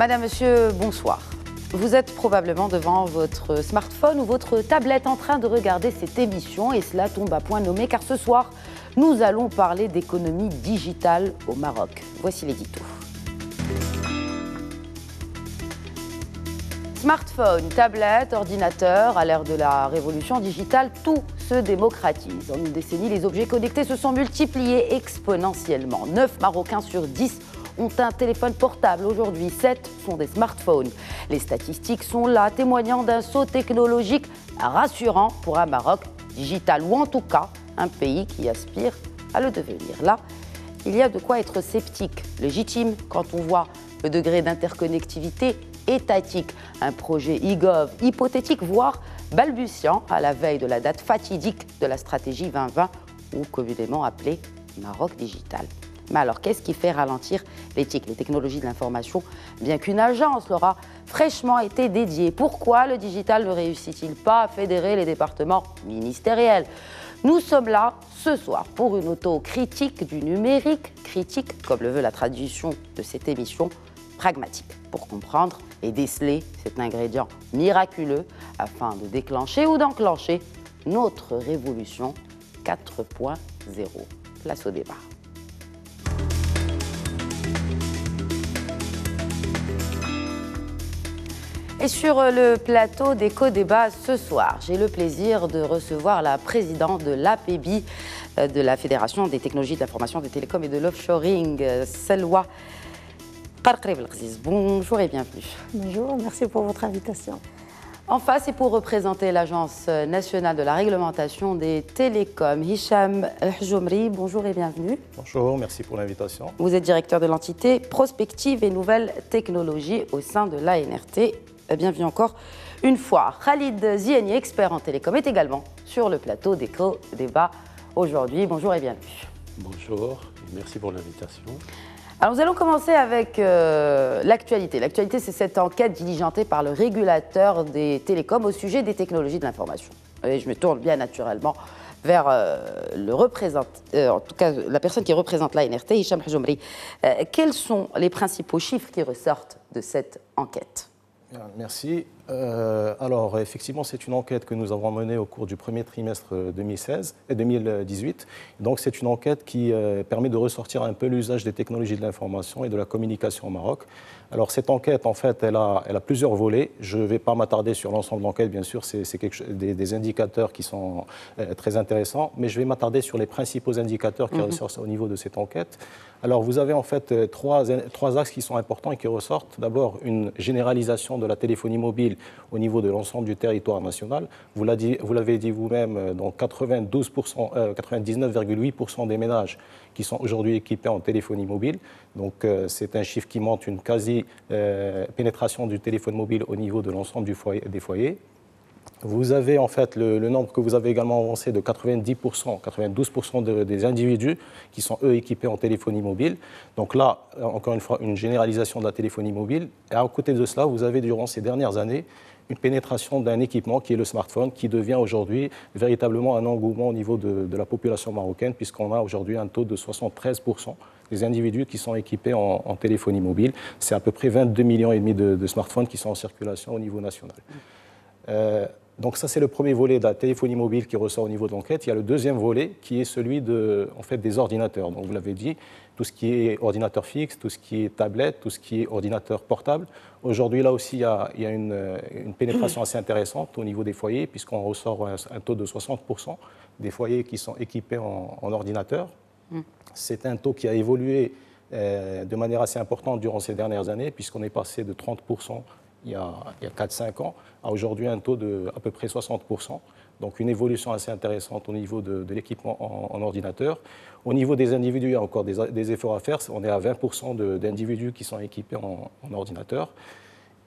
Madame, monsieur, bonsoir. Vous êtes probablement devant votre smartphone ou votre tablette en train de regarder cette émission et cela tombe à point nommé car ce soir, nous allons parler d'économie digitale au Maroc. Voici l'édito. Smartphone, tablette, ordinateur, à l'ère de la révolution digitale, tout se démocratise. En une décennie, les objets connectés se sont multipliés exponentiellement. 9 Marocains sur 10 ont un téléphone portable. Aujourd'hui, 7 sont des smartphones. Les statistiques sont là, témoignant d'un saut technologique rassurant pour un Maroc digital, ou en tout cas, un pays qui aspire à le devenir. Là, il y a de quoi être sceptique, légitime, quand on voit le degré d'interconnectivité étatique, un projet e-gov hypothétique, voire balbutiant à la veille de la date fatidique de la stratégie 2020, ou communément appelée Maroc Digital. Mais alors, qu'est-ce qui fait ralentir l'éthique, les technologies de l'information, bien qu'une agence leur a fraîchement été dédiée? Pourquoi le digital ne réussit-il pas à fédérer les départements ministériels? Nous sommes là ce soir pour une autocritique du numérique, critique, comme le veut la tradition de cette émission, pragmatique, pour comprendre et déceler cet ingrédient miraculeux afin de déclencher ou d'enclencher notre révolution 4.0. Place au débat. Et sur le plateau d'Éco-Débat ce soir, j'ai le plaisir de recevoir la présidente de l'APEBI, de la Fédération des technologies de l'information, des télécoms et de l'offshoring, Selwa Qarqri Belghziz. Bonjour et bienvenue. Bonjour, merci pour votre invitation. En face, et pour représenter l'Agence nationale de la réglementation des télécoms, Hicham Hjoumri, bonjour et bienvenue. Bonjour, merci pour l'invitation. Vous êtes directeur de l'entité Prospective et Nouvelles Technologies au sein de l'ANRT. Bienvenue encore une fois. Khalid Zieni, expert en télécom, est également sur le plateau d'Éco-Débat aujourd'hui. Bonjour et bienvenue. Bonjour, et merci pour l'invitation. Alors nous allons commencer avec l'actualité. L'actualité, c'est cette enquête diligentée par le régulateur des télécoms au sujet des technologies de l'information. Et je me tourne bien naturellement vers en tout cas la personne qui représente l'ANRT, Hicham Hjoumri. Quels sont les principaux chiffres qui ressortent de cette enquête ? Merci. Alors, effectivement, c'est une enquête que nous avons menée au cours du premier trimestre 2018. Donc, c'est une enquête qui permet de ressortir un peu l'usage des technologies de l'information et de la communication au Maroc. Alors, cette enquête, en fait, elle a plusieurs volets. Je ne vais pas m'attarder sur l'ensemble de l'enquête, bien sûr, c'est des indicateurs qui sont très intéressants, mais je vais m'attarder sur les principaux indicateurs qui ressortent au niveau de cette enquête. Alors, vous avez en fait trois axes qui sont importants et qui ressortent. D'abord, une généralisation de la téléphonie mobile au niveau de l'ensemble du territoire national. Vous l'avez dit vous-même, donc 99,8% des ménages qui sont aujourd'hui équipés en téléphonie mobile. Donc, c'est un chiffre qui montre une quasi-pénétration du téléphone mobile au niveau de l'ensemble des foyers. Vous avez en fait le nombre que vous avez également avancé de 90%, 92% des individus qui sont eux équipés en téléphonie mobile. Donc là, encore une fois, une généralisation de la téléphonie mobile. Et à côté de cela, vous avez durant ces dernières années une pénétration d'un équipement qui est le smartphone, qui devient aujourd'hui véritablement un engouement au niveau de la population marocaine, puisqu'on a aujourd'hui un taux de 73% des individus qui sont équipés en téléphonie mobile. C'est à peu près 22,5 millions de smartphones qui sont en circulation au niveau national. Donc ça, c'est le premier volet de la téléphonie mobile qui ressort au niveau de l'enquête. Il y a le deuxième volet qui est celui des ordinateurs. Donc vous l'avez dit, tout ce qui est ordinateur fixe, tout ce qui est tablette, tout ce qui est ordinateur portable. Aujourd'hui, là aussi, il y a une pénétration assez intéressante au niveau des foyers, puisqu'on ressort un taux de 60% des foyers qui sont équipés en ordinateur. C'est un taux qui a évolué de manière assez importante durant ces dernières années, puisqu'on est passé de 30% il y a 4-5 ans, à aujourd'hui un taux de à peu près 60%. Donc une évolution assez intéressante au niveau de l'équipement en ordinateur. Au niveau des individus, il y a encore des efforts à faire. On est à 20% d'individus qui sont équipés en ordinateur.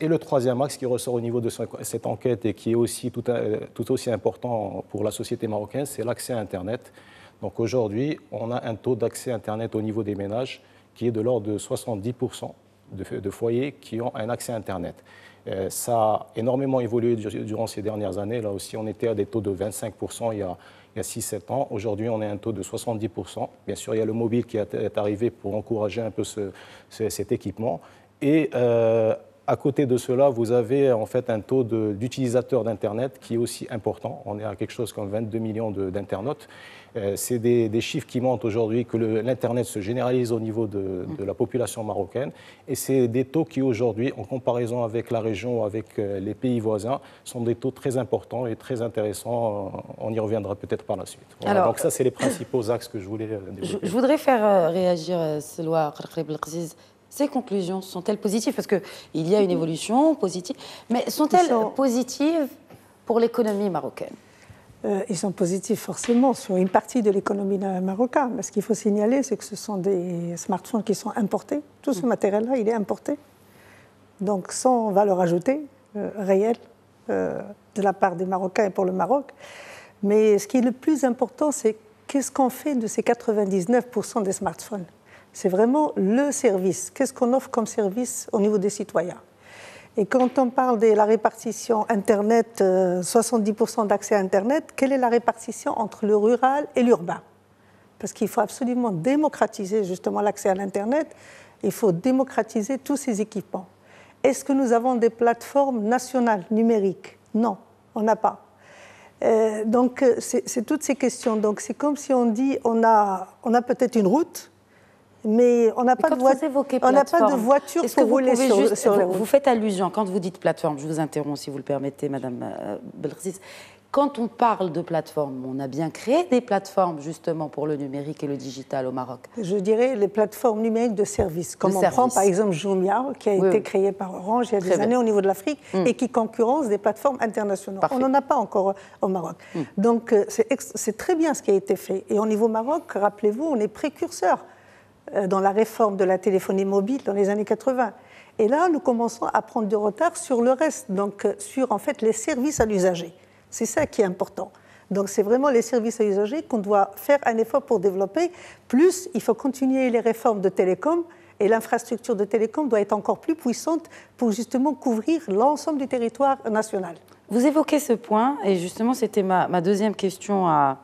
Et le troisième axe qui ressort au niveau de cette enquête et qui est aussi tout aussi important pour la société marocaine, c'est l'accès à Internet. Donc aujourd'hui, on a un taux d'accès à Internet au niveau des ménages qui est de l'ordre de 70% de foyers qui ont un accès à Internet. Ça a énormément évolué durant ces dernières années. Là aussi, on était à des taux de 25% il y a 6-7 ans. Aujourd'hui, on est à un taux de 70%. Bien sûr, il y a le mobile qui est arrivé pour encourager un peu cet équipement. Et à côté de cela, vous avez en fait un taux d'utilisateurs d'Internet qui est aussi important. On est à quelque chose comme 22 millions d'internautes. C'est des chiffres qui montrent aujourd'hui que l'Internet se généralise au niveau de la population marocaine. Et c'est des taux qui aujourd'hui, en comparaison avec la région, avec les pays voisins, sont des taux très importants et très intéressants. On y reviendra peut-être par la suite. Voilà. Alors, donc ça, c'est les principaux axes que je voulais développer. Je voudrais faire réagir Selwa Kharib-Belkziz. Ces conclusions sont-elles positives? Parce qu'il y a une évolution positive, mais sont-elles positives pour l'économie marocaine? Ils sont positifs forcément sur une partie de l'économie marocaine. Mais ce qu'il faut signaler, c'est que ce sont des smartphones qui sont importés. Tout ce matériel-là, il est importé. Donc sans valeur ajoutée réelle de la part des Marocains et pour le Maroc. Mais ce qui est le plus important, c'est qu'est-ce qu'on fait de ces 99% des smartphones? C'est vraiment le service. Qu'est-ce qu'on offre comme service au niveau des citoyens? Et quand on parle de la répartition Internet, 70% d'accès à Internet, quelle est la répartition entre le rural et l'urbain? Parce qu'il faut absolument démocratiser justement l'accès à l'Internet. Il faut démocratiser tous ces équipements. Est-ce que nous avons des plateformes nationales numériques? Non, on n'a pas. Donc c'est toutes ces questions. Donc c'est comme si on dit on a peut-être une route, mais on n'a pas, de voiture pour rouler sur les routes. Vous faites allusion, quand vous dites plateforme, je vous interromps si vous le permettez, Madame Belkziz. Quand on parle de plateforme, on a bien créé des plateformes justement pour le numérique et le digital au Maroc. Je dirais les plateformes numériques de services. Comme on prend par exemple Jumia, qui a été créé par Orange il y a des années au niveau de l'Afrique et qui concurrence des plateformes internationales. Parfait. On n'en a pas encore au Maroc. Donc c'est très bien ce qui a été fait. Et au niveau Maroc, rappelez-vous, on est précurseur dans la réforme de la téléphonie mobile dans les années 80. Et là, nous commençons à prendre du retard sur le reste, donc sur en fait les services à l'usager. C'est ça qui est important. Donc c'est vraiment les services à l'usager qu'on doit faire un effort pour développer. Plus, il faut continuer les réformes de télécom et l'infrastructure de télécom doit être encore plus puissante pour justement couvrir l'ensemble du territoire national. Vous évoquez ce point et justement c'était ma deuxième question à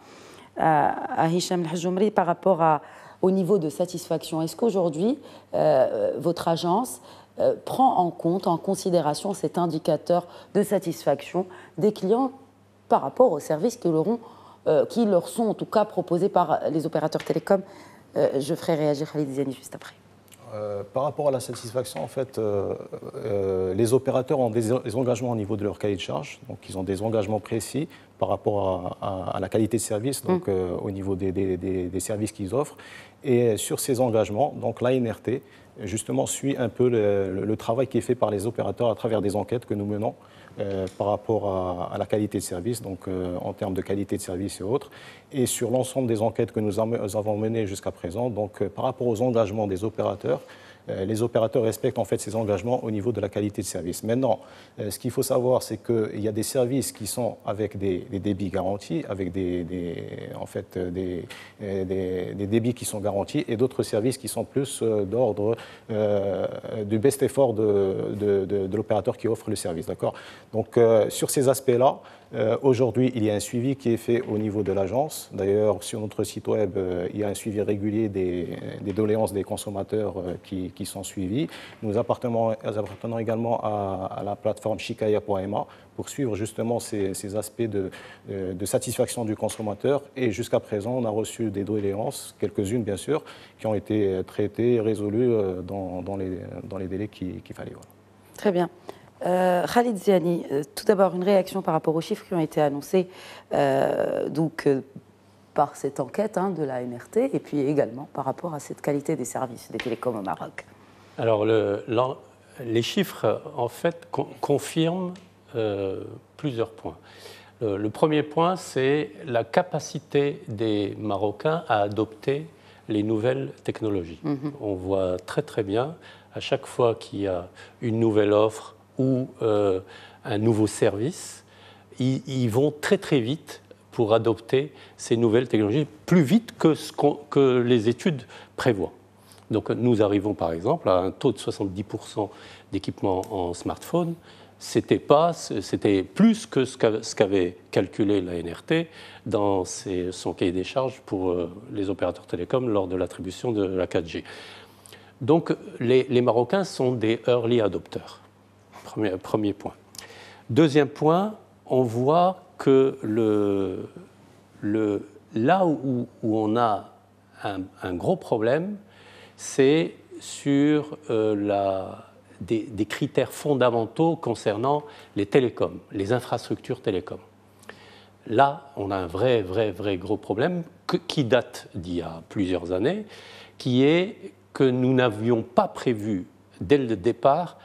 Hicham El Hadjoumri par rapport au niveau de satisfaction. Est-ce qu'aujourd'hui, votre agence prend en considération cet indicateur de satisfaction des clients par rapport aux services qui leur sont en tout cas proposés par les opérateurs télécoms? Je ferai réagir Khalid Ziani juste après. Par rapport à la satisfaction, en fait, les opérateurs ont des engagements au niveau de leur cahier de charge. Donc, ils ont des engagements précis par rapport à la qualité de service, donc au niveau des services qu'ils offrent. Et sur ces engagements, donc l'ANRT, justement, suit un peu le travail qui est fait par les opérateurs à travers des enquêtes que nous menons par rapport à la qualité de service, donc en termes de qualité de service et autres. Et sur l'ensemble des enquêtes que nous avons menées jusqu'à présent, donc par rapport aux engagements des opérateurs, les opérateurs respectent en fait ces engagements au niveau de la qualité de service. Maintenant, ce qu'il faut savoir, c'est qu'il y a des services qui sont avec des débits garantis, avec des débits qui sont garantis, et d'autres services qui sont plus d'ordre du best effort de l'opérateur qui offre le service. D'accord ? Donc, sur ces aspects-là, aujourd'hui, il y a un suivi qui est fait au niveau de l'agence. D'ailleurs, sur notre site web, il y a un suivi régulier des doléances des consommateurs qui sont suivis. Nous appartenons également à la plateforme Shikaya.ma pour suivre justement ces aspects de satisfaction du consommateur. Et jusqu'à présent, on a reçu des doléances, quelques-unes bien sûr, qui ont été traitées et résolues dans les délais qu'il fallait. Voilà. Très bien. Khalid Ziani, tout d'abord une réaction par rapport aux chiffres qui ont été annoncés par cette enquête de la NRT et puis également par rapport à cette qualité des services des télécoms au Maroc. Alors les chiffres en fait confirment plusieurs points. Le premier point, c'est la capacité des Marocains à adopter les nouvelles technologies. On voit très très bien à chaque fois qu'il y a une nouvelle offre ou un nouveau service, ils vont très très vite pour adopter ces nouvelles technologies, plus vite que les études prévoient. Donc nous arrivons par exemple à un taux de 70% d'équipement en smartphone. C'était plus que ce qu'avait calculé la NRT dans son cahier des charges pour les opérateurs télécoms lors de l'attribution de la 4G. Donc les Marocains sont des early adopters, premier point. Deuxième point, on voit que là où on a un gros problème, c'est sur des critères fondamentaux concernant les télécoms, les infrastructures télécoms. Là, on a un vrai gros problème qui date d'il y a plusieurs années, qui est que nous n'avions pas prévu dès le départ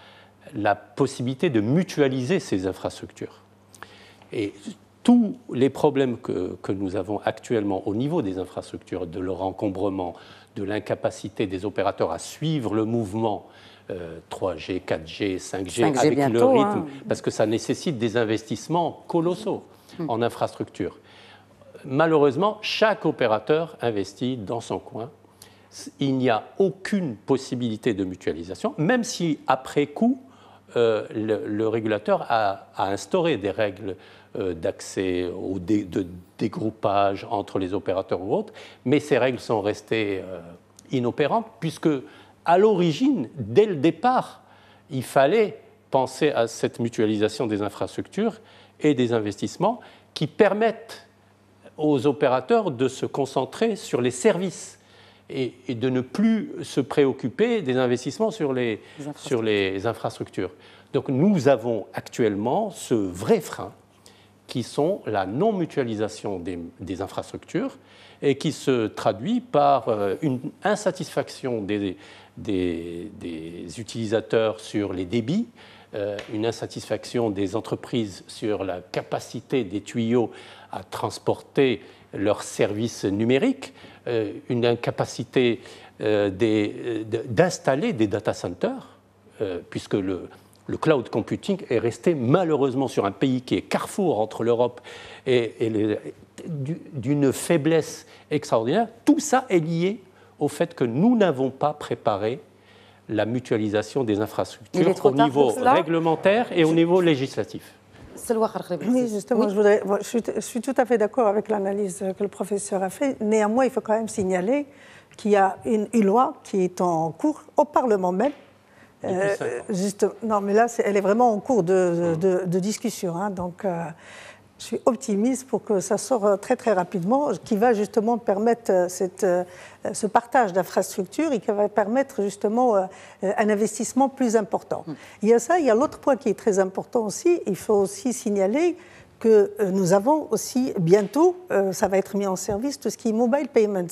la possibilité de mutualiser ces infrastructures. Et tous les problèmes que nous avons actuellement au niveau des infrastructures, de leur encombrement, de l'incapacité des opérateurs à suivre le mouvement 3G, 4G, 5G avec bientôt, le rythme, parce que ça nécessite des investissements colossaux en infrastructure. Malheureusement, chaque opérateur investit dans son coin. Il n'y a aucune possibilité de mutualisation, même si après coup, le régulateur a instauré des règles d'accès de dégroupage entre les opérateurs ou autres, mais ces règles sont restées inopérantes puisque, à l'origine, dès le départ, il fallait penser à cette mutualisation des infrastructures et des investissements qui permettent aux opérateurs de se concentrer sur les services et de ne plus se préoccuper des investissements sur les infrastructures. Donc nous avons actuellement ce vrai frein qui sont la non-mutualisation des infrastructures et qui se traduit par une insatisfaction des utilisateurs sur les débits, une insatisfaction des entreprises sur la capacité des tuyaux à transporter leurs services numériques, une incapacité d'installer des data centers, puisque le cloud computing est resté malheureusement sur un pays qui est carrefour entre l'Europe et d'une faiblesse extraordinaire. Tout ça est lié au fait que nous n'avons pas préparé la mutualisation des infrastructures au niveau réglementaire et au niveau législatif. Oui, justement, je suis tout à fait d'accord avec l'analyse que le professeur a faite. Néanmoins, il faut quand même signaler qu'il y a une loi qui est en cours au Parlement même. Non, mais là, elle est vraiment en cours de discussion. Hein, donc, je suis optimiste pour que ça sorte très rapidement, qui va justement permettre ce partage d'infrastructures et qui va permettre justement un investissement plus important. Il y a ça, il y a l'autre point qui est très important aussi. Il faut aussi signaler que nous avons aussi bientôt, ça va être mis en service, tout ce qui est mobile payments.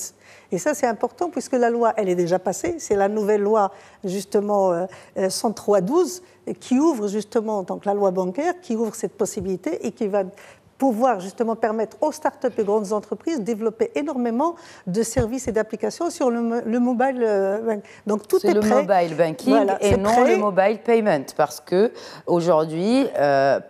Et ça, c'est important puisque la loi, elle est déjà passée. C'est la nouvelle loi, justement, 103/12, qui ouvre justement, donc la loi bancaire, qui ouvre cette possibilité et qui va pouvoir justement permettre aux startups et grandes entreprises de développer énormément de services et d'applications sur le mobile banking. Donc tout est prêt. C'est le mobile banking et non le mobile payment, parce que aujourd'hui,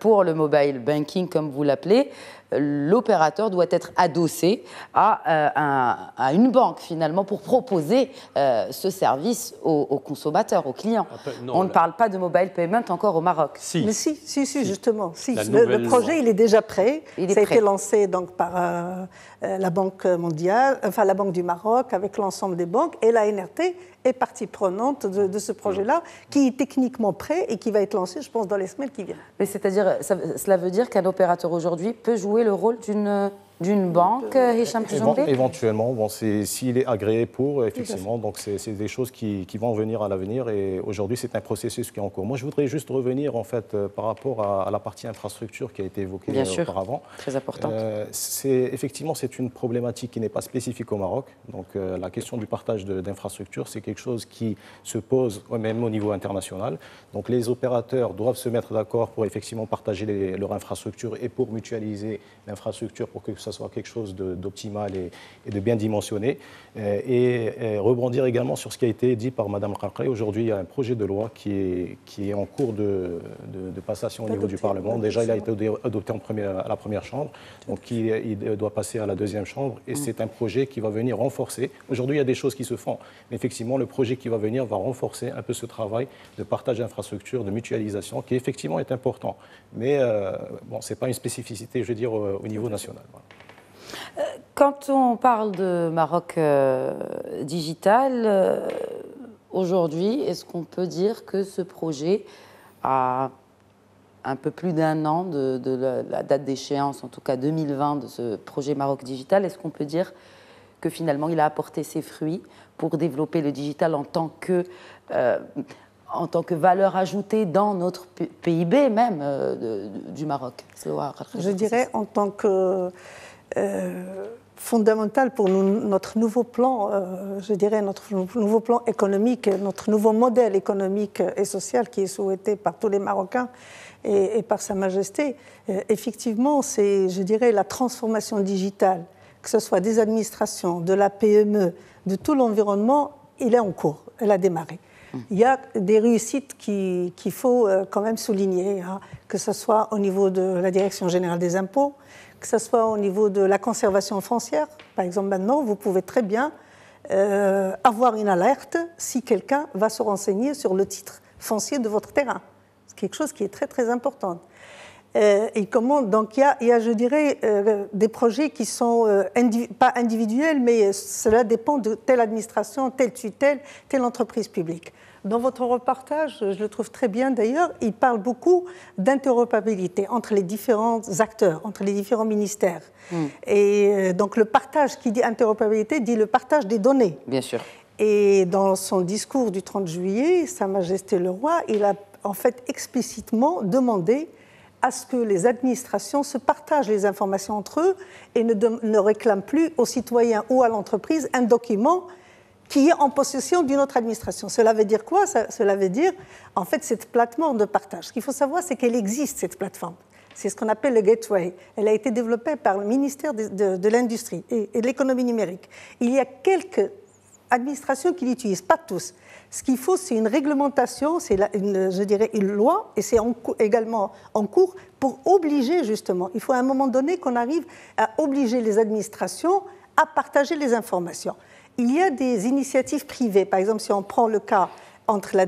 pour le mobile banking, comme vous l'appelez, l'opérateur doit être adossé à une banque, finalement, pour proposer ce service aux consommateurs, aux clients. On ne parle pas de mobile payment encore au Maroc. Si. Mais si, justement. Si. Le projet, il est déjà prêt. Ça a été lancé donc, par la Banque mondiale, enfin la Banque du Maroc, avec l'ensemble des banques, et la NRT est partie prenante de ce projet-là, qui est techniquement prêt et qui va être lancé, je pense, dans les semaines qui viennent. Mais c'est-à-dire, cela veut dire qu'un opérateur aujourd'hui peut jouer le rôle d'une banque, Hicham Tijombi ? Éventuellement, bon, s'il est agréé pour, effectivement, donc c'est des choses qui vont venir à l'avenir et aujourd'hui c'est un processus qui est en cours. Moi je voudrais juste revenir en fait par rapport à la partie infrastructure qui a été évoquée auparavant. Très importante. Effectivement c'est une problématique qui n'est pas spécifique au Maroc, donc la question du partage d'infrastructures c'est quelque chose qui se pose même au niveau international. Donc les opérateurs doivent se mettre d'accord pour effectivement partager leur infrastructure et pour mutualiser l'infrastructure pour que ça soit quelque chose d'optimal et de bien dimensionné. Et rebondir également sur ce qui a été dit par Mme Kharkhay. Aujourd'hui, il y a un projet de loi qui est en cours de passation au niveau du Parlement. Déjà, il a été adopté à la première chambre, donc il doit passer à la deuxième chambre. Et c'est un projet qui va venir renforcer. Aujourd'hui, il y a des choses qui se font, mais effectivement, le projet qui va venir va renforcer un peu ce travail de partage d'infrastructures, de mutualisation, qui effectivement est important. Mais bon, ce n'est pas une spécificité, je veux dire, au niveau national. Voilà. Quand on parle de Maroc digital, aujourd'hui, est-ce qu'on peut dire que ce projet a un peu plus d'un an de la date d'échéance, en tout cas 2020, de ce projet Maroc Digital, est-ce qu'on peut dire que finalement il a apporté ses fruits pour développer le digital en tant que valeur ajoutée dans notre PIB même du Maroc? Je dirais en tant que fondamental pour nous, notre nouveau plan, je dirais notre nouveau plan économique, notre nouveau modèle économique et social qui est souhaité par tous les Marocains et par Sa Majesté. Effectivement, c'est, je dirais, la transformation digitale, que ce soit des administrations, de la PME, de tout l'environnement, il est en cours, elle a démarré. Il y a des réussites qu'il faut quand même souligner, hein, que ce soit au niveau de la Direction générale des impôts, que ce soit au niveau de la conservation foncière. Par exemple, maintenant, vous pouvez très bien avoir une alerte si quelqu'un va se renseigner sur le titre foncier de votre terrain. C'est quelque chose qui est très, très important. Donc, il y a, je dirais, des projets qui sont pas individuels, mais cela dépend de telle administration, telle tutelle, telle entreprise publique. Dans votre reportage, je le trouve très bien d'ailleurs, il parle beaucoup d'interopérabilité entre les différents acteurs, entre les différents ministères. Et donc le partage, qui dit interopérabilité, dit le partage des données. Bien sûr. Et dans son discours du 30 juillet, Sa Majesté le Roi, il a en fait explicitement demandé à ce que les administrations se partagent les informations entre eux et ne réclament plus aux citoyens ou à l'entreprise un document qui est en possession d'une autre administration. Cela veut dire quoi? Cela veut dire, en fait, cette plateforme de partage. Ce qu'il faut savoir, c'est qu'elle existe, cette plateforme. C'est ce qu'on appelle le Gateway. Elle a été développée par le ministère de l'Industrie et de l'économie numérique. Il y a quelques administrations qui l'utilisent, pas tous. Ce qu'il faut, c'est une réglementation, c'est je dirais une loi, et c'est également en cours pour obliger, justement. Il faut à un moment donné qu'on arrive à obliger les administrations à partager les informations. Il y a des initiatives privées. Par exemple, si on prend le cas entre la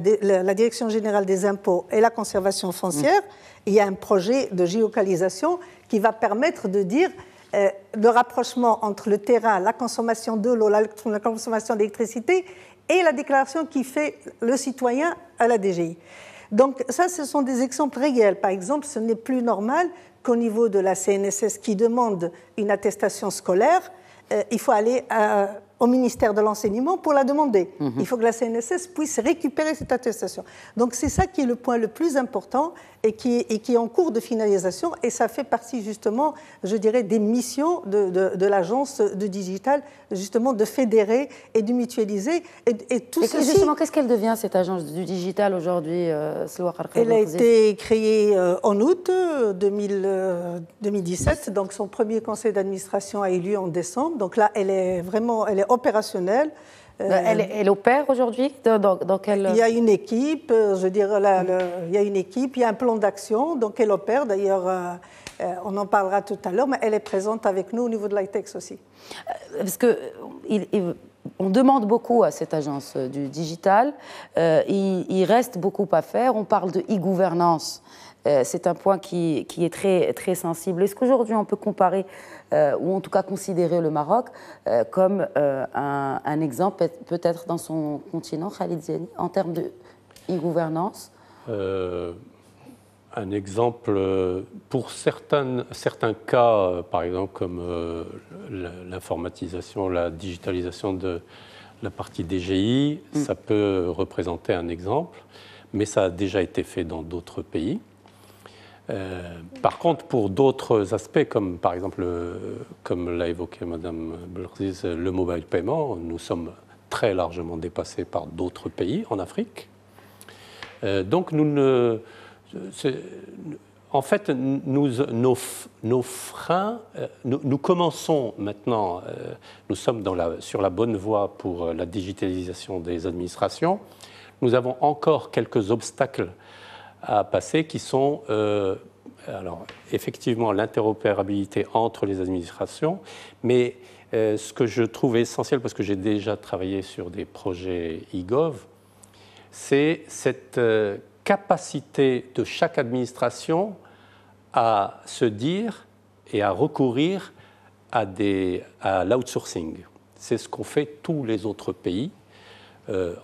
Direction générale des impôts et la conservation foncière, il y a un projet de géolocalisation qui va permettre de dire le rapprochement entre le terrain, la consommation de l'eau, la consommation d'électricité et la déclaration qui fait le citoyen à la DGI. Donc ça, ce sont des exemples réels. Par exemple, ce n'est plus normal qu'au niveau de la CNSS qui demande une attestation scolaire, il faut aller au ministère de l'Enseignement pour la demander. Il faut que la CNSS puisse récupérer cette attestation. Donc c'est ça qui est le point le plus important et qui est en cours de finalisation, et ça fait partie justement, je dirais, des missions de l'agence de digital, justement de fédérer et de mutualiser. Et tout ceci... Justement, qu'est-ce qu'elle devient, cette agence du digital aujourd'hui, Elle a été créée en août 2017, donc son premier conseil d'administration a eu lieu en décembre. Donc là, elle est opérationnelle. Elle opère aujourd'hui dans quelle... Il y a une équipe, je veux dire, il y a une équipe, il y a un plan d'action, donc elle opère. D'ailleurs, on en parlera tout à l'heure, mais elle est présente avec nous au niveau de l'ITEX aussi. Parce qu'on demande beaucoup à cette agence du digital, il reste beaucoup à faire. On parle de e-gouvernance. C'est un point qui est très, très sensible. Est-ce qu'aujourd'hui on peut comparer, ou en tout cas considérer le Maroc comme un exemple, peut-être dans son continent, Khalid Ziani, en termes de e-gouvernance? Un exemple, pour certains cas, par exemple comme l'informatisation, la digitalisation de la partie DGI, ça peut représenter un exemple, mais ça a déjà été fait dans d'autres pays. Par contre, pour d'autres aspects, comme par exemple, comme l'a évoqué Mme Belrziz, le mobile payment, nous sommes très largement dépassés par d'autres pays en Afrique. Donc, en fait, nos freins, nous commençons maintenant, nous sommes sur la bonne voie pour la digitalisation des administrations. Nous avons encore quelques obstacles à passer qui sont, alors, effectivement, l'interopérabilité entre les administrations, mais ce que je trouve essentiel, parce que j'ai déjà travaillé sur des projets e-gov, c'est cette capacité de chaque administration à se dire et à recourir à l'outsourcing. C'est ce qu'ont fait tous les autres pays.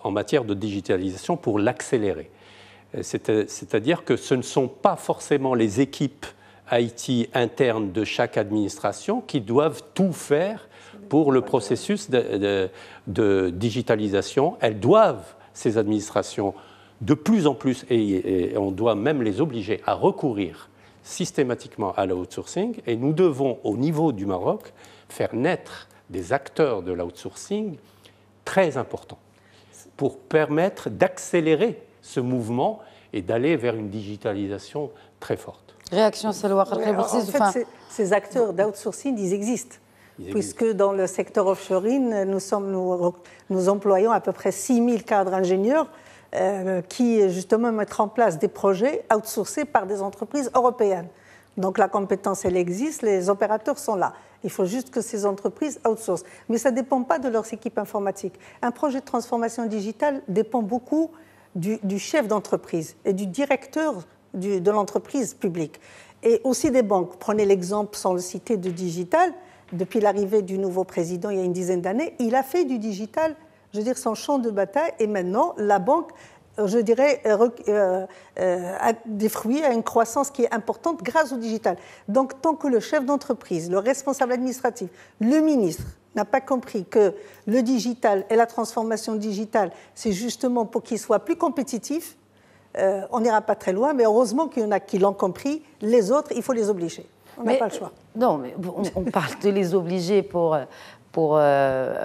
en matière de digitalisation pour l'accélérer. C'est-à-dire que ce ne sont pas forcément les équipes IT internes de chaque administration qui doivent tout faire pour le processus de digitalisation. Elles doivent, ces administrations, de plus en plus, et on doit même les obliger à recourir systématiquement à l'outsourcing, et nous devons, au niveau du Maroc, faire naître des acteurs de l'outsourcing très importants pour permettre d'accélérer ce mouvement et d'aller vers une digitalisation très forte. Réaction, Salwa Kharkhi. En fait, ces acteurs d'outsourcing, ils existent. Puisque dans le secteur offshoring, nous employons à peu près 6000 cadres ingénieurs qui, justement, mettent en place des projets outsourcés par des entreprises européennes. Donc la compétence, elle existe, les opérateurs sont là. Il faut juste que ces entreprises outsourcent. Mais ça ne dépend pas de leurs équipes informatiques. Un projet de transformation digitale dépend beaucoup du chef d'entreprise et du directeur de l'entreprise publique. Et aussi des banques. Prenez l'exemple, sans le citer, de Digital. Depuis l'arrivée du nouveau président, il y a une dizaine d'années, il a fait du digital, je veux dire, son champ de bataille. Et maintenant, la banque, je dirais, a des fruits, a une croissance qui est importante grâce au digital. Donc, tant que le chef d'entreprise, le responsable administratif, le ministre n'a pas compris que le digital et la transformation digitale, c'est justement pour qu'il soit plus compétitif, on n'ira pas très loin. Mais heureusement qu'il y en a qui l'ont compris. Les autres, il faut les obliger. On n'a pas le choix. Non, mais on parle de les obliger pour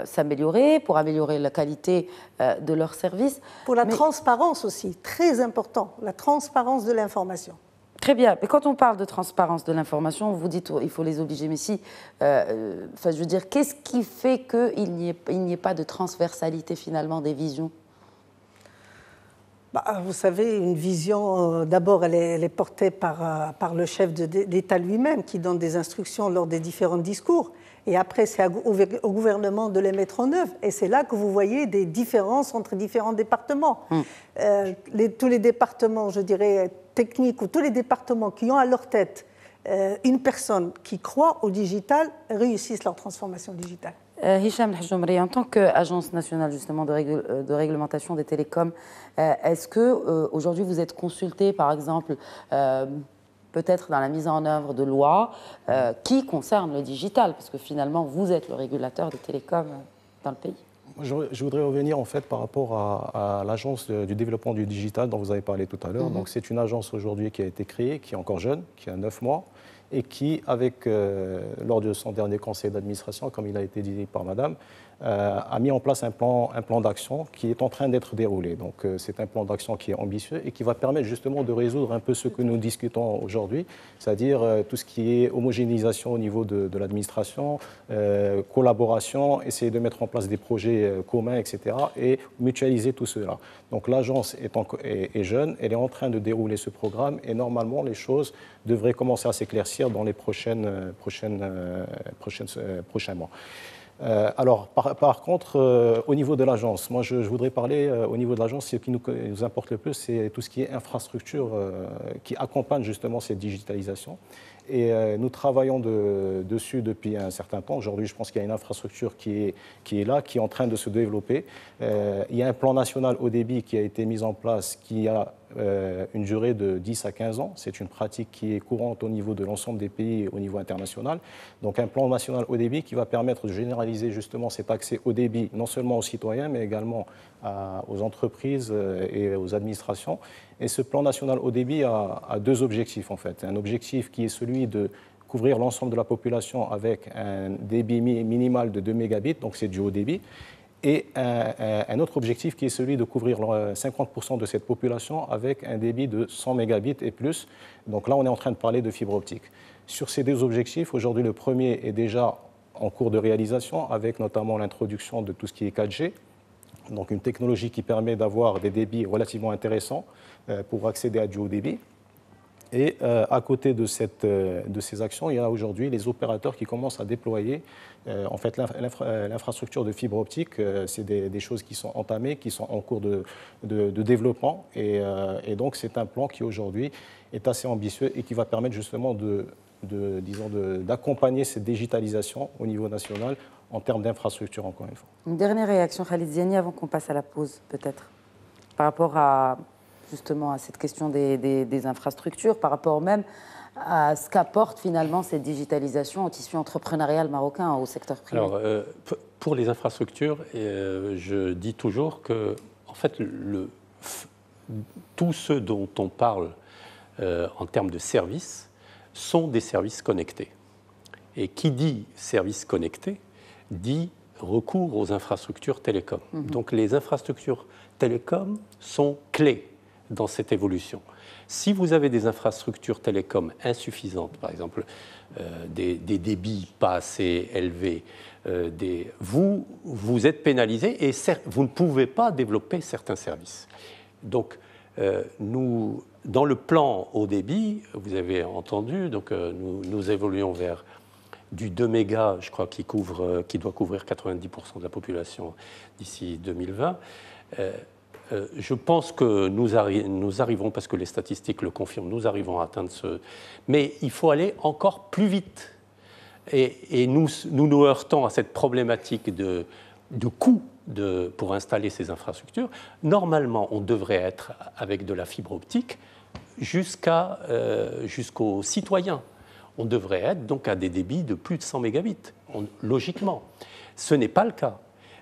s'améliorer, pour améliorer la qualité de leurs services. Pour la transparence aussi, très important, la transparence de l'information. Très bien, mais quand on parle de transparence de l'information, vous dites qu'il faut les obliger, mais si, je veux dire, qu'est-ce qui fait qu'il n'y ait pas de transversalité finalement des visions ? Vous savez, une vision, d'abord, elle est portée par le chef d'État lui-même qui donne des instructions lors des différents discours. Et après, c'est au gouvernement de les mettre en œuvre. Et c'est là que vous voyez des différences entre différents départements. Tous les départements, je dirais, techniques, ou tous les départements qui ont à leur tête une personne qui croit au digital réussissent leur transformation digitale. Hicham El Hadjoumri, en tant qu'agence nationale justement de réglementation des télécoms, est-ce que aujourd'hui vous êtes consulté, par exemple, peut-être dans la mise en œuvre de lois qui concernent le digital, parce que finalement vous êtes le régulateur des télécoms dans le pays? Je voudrais revenir en fait par rapport à l'agence du développement du digital dont vous avez parlé tout à l'heure. Donc c'est une agence aujourd'hui qui a été créée, qui est encore jeune, qui a 9 mois. Et qui, lors de son dernier conseil d'administration, comme il a été dit par Madame, a mis en place un plan d'action qui est en train d'être déroulé. Donc c'est un plan d'action qui est ambitieux et qui va permettre justement de résoudre un peu ce que nous discutons aujourd'hui, c'est-à-dire tout ce qui est homogénéisation au niveau de l'administration, collaboration, essayer de mettre en place des projets communs, etc. et mutualiser tout cela. Donc l'agence est jeune, elle est en train de dérouler ce programme et normalement les choses devraient commencer à s'éclaircir dans les prochains mois. Alors, par contre, au niveau de l'agence, moi je voudrais parler au niveau de l'agence, ce qui nous importe le plus, c'est tout ce qui est infrastructure qui accompagne justement cette digitalisation. Et nous travaillons dessus depuis un certain temps. Aujourd'hui, je pense qu'il y a une infrastructure qui est là, qui est en train de se développer. Il y a un plan national haut débit qui a été mis en place, qui a une durée de 10 à 15 ans. C'est une pratique qui est courante au niveau de l'ensemble des pays, au niveau international. Donc un plan national haut débit qui va permettre de généraliser justement cet accès haut débit, non seulement aux citoyens, mais également aux entreprises et aux administrations. Et ce plan national haut débit a deux objectifs en fait. Un objectif qui est celui de couvrir l'ensemble de la population avec un débit minimal de 2 mégabits, donc c'est du haut débit. Et un autre objectif qui est celui de couvrir 50% de cette population avec un débit de 100 mégabits et plus. Donc là, on est en train de parler de fibre optique. Sur ces deux objectifs, aujourd'hui, le premier est déjà en cours de réalisation avec notamment l'introduction de tout ce qui est 4G. Donc une technologie qui permet d'avoir des débits relativement intéressants pour accéder à du haut débit. Et à côté de ces actions, il y a aujourd'hui les opérateurs qui commencent à déployer en fait l'infrastructure de fibre optique. C'est des choses qui sont entamées, qui sont en cours de développement. Et donc c'est un plan qui aujourd'hui est assez ambitieux et qui va permettre justement d'accompagner cette digitalisation au niveau national en termes d'infrastructure, encore une fois. Une dernière réaction, Khalid Ziani, avant qu'on passe à la pause, peut-être, par rapport à, justement, à cette question des infrastructures, par rapport même à ce qu'apporte finalement cette digitalisation au tissu entrepreneurial marocain, au secteur privé. Alors, pour les infrastructures, je dis toujours que, en fait, tous ceux dont on parle en termes de services sont des services connectés. Et qui dit services connectés dit recours aux infrastructures télécom. Donc les infrastructures télécom sont clés dans cette évolution. Si vous avez des infrastructures télécom insuffisantes, par exemple des débits pas assez élevés, vous êtes pénalisé et vous ne pouvez pas développer certains services. Donc nous, dans le plan haut débit, vous avez entendu, donc nous évoluons vers du 2 mégas, je crois, qui doit couvrir 90% de la population d'ici 2020. Je pense que nous arrivons, parce que les statistiques le confirment, nous arrivons à atteindre ce... Mais il faut aller encore plus vite. Et nous heurtons à cette problématique de coût pour installer ces infrastructures. Normalement, on devrait être avec de la fibre optique jusqu'aux citoyens. On devrait être donc à des débits de plus de 100 mégabits, logiquement. Ce n'est pas le cas.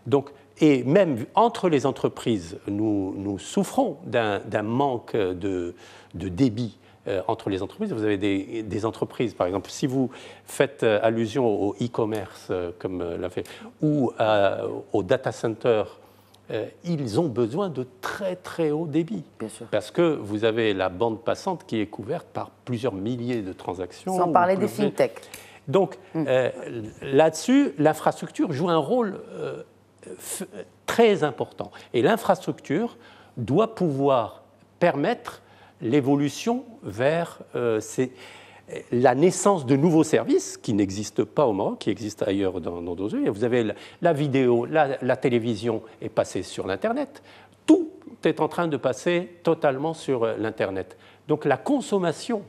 Donc, et même entre les entreprises, nous souffrons d'un manque de débit entre les entreprises. Vous avez des entreprises, par exemple, si vous faites allusion au e-commerce, comme l'a fait, ou au data center, ils ont besoin de très très haut débit. Bien sûr. Parce que vous avez la bande passante qui est couverte par plusieurs milliers de transactions. Sans parler des fintechs. Donc là-dessus, l'infrastructure joue un rôle très important. Et l'infrastructure doit pouvoir permettre l'évolution vers la naissance de nouveaux services qui n'existent pas au Maroc, qui existent ailleurs dans d'autres pays. Vous avez la vidéo, la télévision est passée sur l'Internet. Tout est en train de passer totalement sur l'Internet. Donc la consommation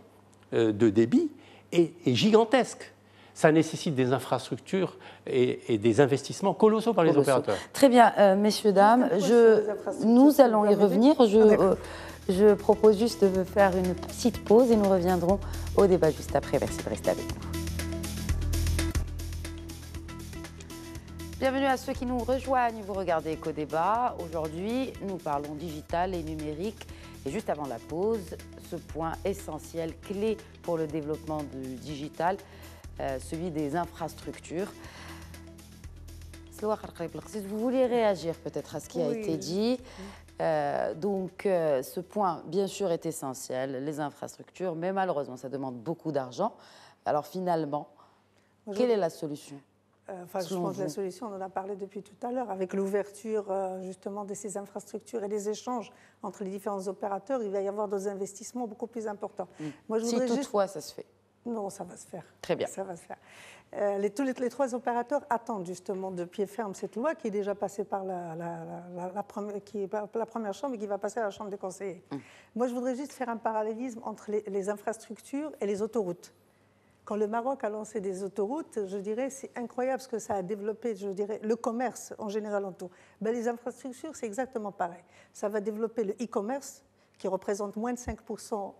de débit est gigantesque. Ça nécessite des infrastructures et des investissements colossaux par les opérateurs. Très bien, messieurs, dames, nous allons y revenir. Je propose juste de faire une petite pause et nous reviendrons au débat juste après. Merci de rester avec nous. Bienvenue à ceux qui nous rejoignent. Vous regardez Éco-Débat. Aujourd'hui, nous parlons digital et numérique. Et juste avant la pause, ce point essentiel, clé pour le développement du digital, celui des infrastructures. Vous vouliez réagir peut-être à ce qui a été dit. Ce point, bien sûr, est essentiel, les infrastructures, mais malheureusement, ça demande beaucoup d'argent. Alors finalement, quelle est la solution ? Je pense que la solution, on en a parlé depuis tout à l'heure, avec l'ouverture justement de ces infrastructures et des échanges entre les différents opérateurs, il va y avoir des investissements beaucoup plus importants. Moi, si toutefois ça se fait. Non, ça va se faire. Très bien. Ça va se faire. Les trois opérateurs attendent justement de pied ferme cette loi qui est déjà passée par la première chambre et qui va passer à la chambre des conseillers. Moi, je voudrais juste faire un parallélisme entre les infrastructures et les autoroutes. Quand le Maroc a lancé des autoroutes, je dirais, c'est incroyable ce que ça a développé, je dirais, le commerce en général en tout. Les infrastructures, c'est exactement pareil. Ça va développer le e-commerce, qui représente moins de 5%